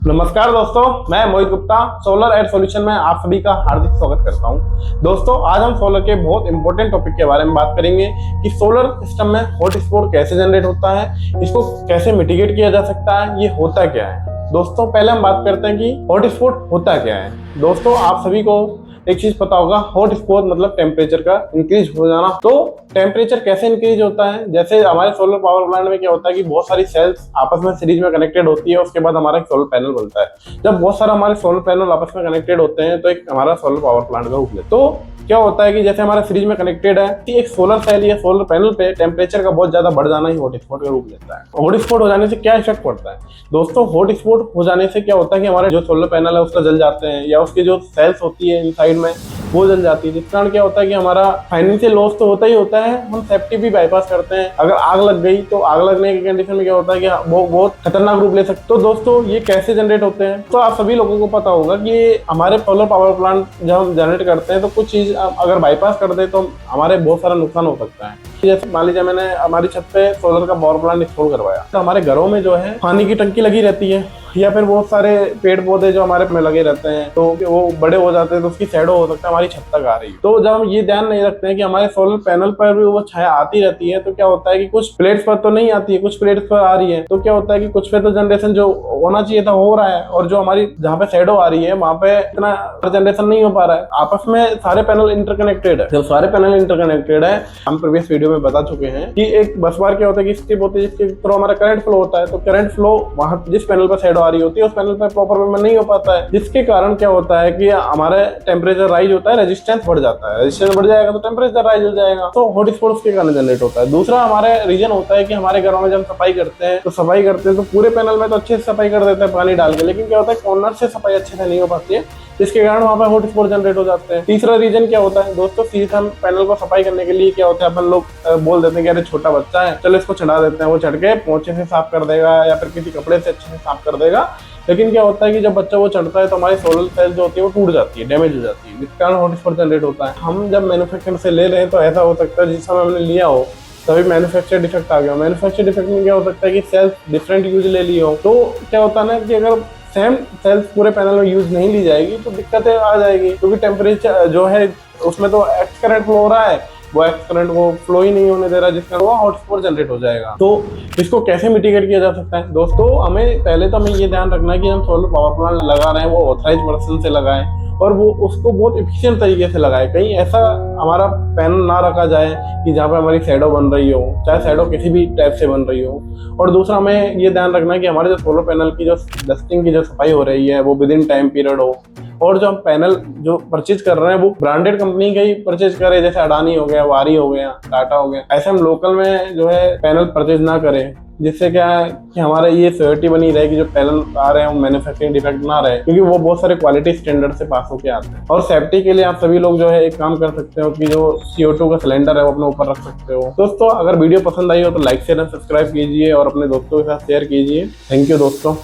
नमस्कार दोस्तों, मैं मोहित गुप्ता सोलर एयर सॉल्यूशन में आप सभी का हार्दिक स्वागत करता हूं। दोस्तों, आज हम सोलर के बहुत इंपॉर्टेंट टॉपिक के बारे में बात करेंगे कि सोलर सिस्टम में हॉट स्पॉट कैसे जनरेट होता है, इसको कैसे मिटिगेट किया जा सकता है, ये होता क्या है। दोस्तों, पहले हम बात करते हैं कि हॉट स्पॉट होता क्या है। दोस्तों, आप सभी को एक चीज पता होगा, हॉट स्पॉट मतलब टेम्परेचर का इंक्रीज हो जाना। तो टेम्परेचर कैसे इंक्रीज होता है, जैसे हमारे सोलर पावर प्लांट में क्या होता है कि बहुत सारी सेल्स आपस में सीरीज में कनेक्टेड होती है, उसके बाद हमारा एक सोलर पैनल बनता है। जब बहुत सारा हमारे सोलर पैनल आपस में कनेक्टेड होते हैं तो एक हमारा सोलर पावर प्लांट का रूप लेता है। तो क्या होता है कि जैसे हमारा सीरीज में कनेक्टेड है कि एक सोलर सेल या सोलर पैनल पे टेम्परेचर का बहुत ज्यादा बढ़ जाना ही हॉट स्पॉट का रूप लेता है। हॉट स्पॉट हो जाने से क्या इफेक्ट पड़ता है दोस्तों? हॉट स्पॉट हो जाने से क्या होता है कि हमारे जो सोलर पैनल है उसका जल जाते हैं, या उसकी जो सेल्स होती है इनसाइड में वो जल जाती है, जिस कारण क्या होता है कि हमारा फाइनेंशियल लॉस तो होता ही होता है, हम सेफ्टी भी बाईपास करते हैं। अगर आग लग गई तो आग लगने की कंडीशन में क्या होता है कि वो बहुत खतरनाक रूप ले सकते हैं। तो दोस्तों, ये कैसे जनरेट होते हैं? तो आप सभी लोगों को पता होगा कि हमारे सोलर पावर प्लांट जब हम जनरेट करते हैं तो कुछ चीज अगर बाईपास कर दे तो हमारे बहुत सारा नुकसान हो सकता है। जैसे मान लीजिए मैंने हमारी छत पे सोलर का पावर प्लांट इंस्टॉल करवाया, तो हमारे घरों में जो है पानी की टंकी लगी रहती है, या फिर बहुत सारे पेड़ पौधे जो हमारे में लगे रहते हैं, तो वो बड़े हो जाते हैं तो उसकी शैडो हो सकता है हमारी छत तक आ रही है। तो जब हम ये ध्यान नहीं रखते हैं कि हमारे सोलर पैनल पर भी वो छाया आती रहती है, तो क्या होता है कि कुछ प्लेट्स पर तो नहीं आती है, कुछ प्लेट्स पर आ रही है। तो क्या होता है कि कुछ पे तो जनरेशन जो होना चाहिए था हो रहा है, और जो हमारी जहाँ पे शैडो आ रही है वहां पे इतना जनरेशन नहीं हो पा रहा है। आपस में सारे पैनल इंटरकनेक्टेड है। जब सारे पैनल इंटरकनेक्टेड है, हम प्रीवियस वीडियो में बता चुके हैं कि एक बस बार क्या होता है कि स्ट्रिप होती है जिसके थ्रू हमारा करंट फ्लो होता है। तो करंट फ्लो वहां जिस पैनल पर शैडो आ रही होती है उस पैनल पर प्रॉपर वे में नहीं हो पाता है, जिसके कारण क्या होता है कि हमारे टेम्परेचर राइज होता है, रेजिस्टेंस बढ़ जाता है। रेजिस्टेंस बढ़ जाएगा तो टेम्परेचर राइज हो जाएगा, तो हॉट स्पॉट उसके कारण जनरेट होता है। दूसरा हमारे रीजन होता है कि हमारे घरों में जब सफाई करते हैं तो पूरे पैनल में तो अच्छे से सफाई कर देते हैं पानी डाल के, लेकिन क्या होता है कॉर्नर से सफाई अच्छे से नहीं हो पाती है, जिसके कारण वहां पर हॉट स्पॉट जनरेट हो जाते हैं। तीसरा रीजन क्या होता है दोस्तों, सीधे हम पैनल को सफाई करने के लिए क्या होता है अपन लोग बोल देते हैं कि अरे छोटा बच्चा है, चलो इसको चढ़ा देते हैं, वो चढ़ के पोंछे से साफ कर देगा या फिर किसी कपड़े से अच्छे से साफ कर देगा। लेकिन क्या होता है कि जब बच्चा वो चढ़ता है तो हमारी सोलर सेल जो होती है वो टूट जाती है, डैमेज हो जाती है, जिस कारण हॉट स्पॉट जनरेट होता है। हम जब मैन्युफैक्चर से ले रहे हैं तो ऐसा हो सकता है जिस समय हमने लिया हो तभी मैन्युफैक्चर डिफेक्ट आ गया। मैन्युफैक्चर डिफेक्ट में क्या हो सकता है कि सेल्स डिफरेंट यूज ले ली हो, तो क्या होता है ना कि अगर सेम सेल्स पूरे पैनल में यूज नहीं ली जाएगी तो दिक्कतें आ जाएगी, क्योंकि टेम्परेचर जो है उसमें तो एक्स करंट फ्लो हो रहा है, वो एक्स करंट वो फ्लो ही नहीं होने दे रहा, जिसका वो हॉट स्पॉट जनरेट हो जाएगा। तो इसको कैसे मिटिगेट किया जा सकता है दोस्तों? हमें ये ध्यान रखना है कि हम सोलर पावर प्लांट लगा रहे हैं वो ऑथराइज पर्सन से लगाएं, और वो उसको बहुत एफिशिएंट तरीके से लगाए। कहीं ऐसा हमारा पैनल ना रखा जाए कि जहाँ पे हमारी शैडो बन रही हो, चाहे शैडो किसी भी टाइप से बन रही हो। और दूसरा हमें ये ध्यान रखना है कि हमारे जो सोलर पैनल की जो डस्टिंग की जो सफाई हो रही है वो विद इन टाइम पीरियड हो, और जो हम पैनल जो परचेज कर रहे हैं वो ब्रांडेड कंपनी के ही परचेज करें, जैसे अडानी हो गया, वारी हो गया, टाटा हो गया। ऐसे हम लोकल में जो है पैनल परचेज ना करें, जिससे क्या है कि हमारे ये सिक्योरिटी बनी रहे कि जो पैनल आ रहे हैं वो मैन्युफैक्चरिंग डिफेक्ट ना रहे, क्योंकि वो बहुत सारे क्वालिटी स्टैंडर्ड से पास होके आते हैं। और सेफ्टी के लिए आप सभी लोग जो है एक काम कर सकते हो कि जो CO2 का सिलेंडर है वो अपने ऊपर रख सकते हो। दोस्तों, अगर वीडियो पसंद आई हो तो लाइक शेयर एंड सब्सक्राइब कीजिए और अपने दोस्तों के साथ शेयर कीजिए। थैंक यू दोस्तों।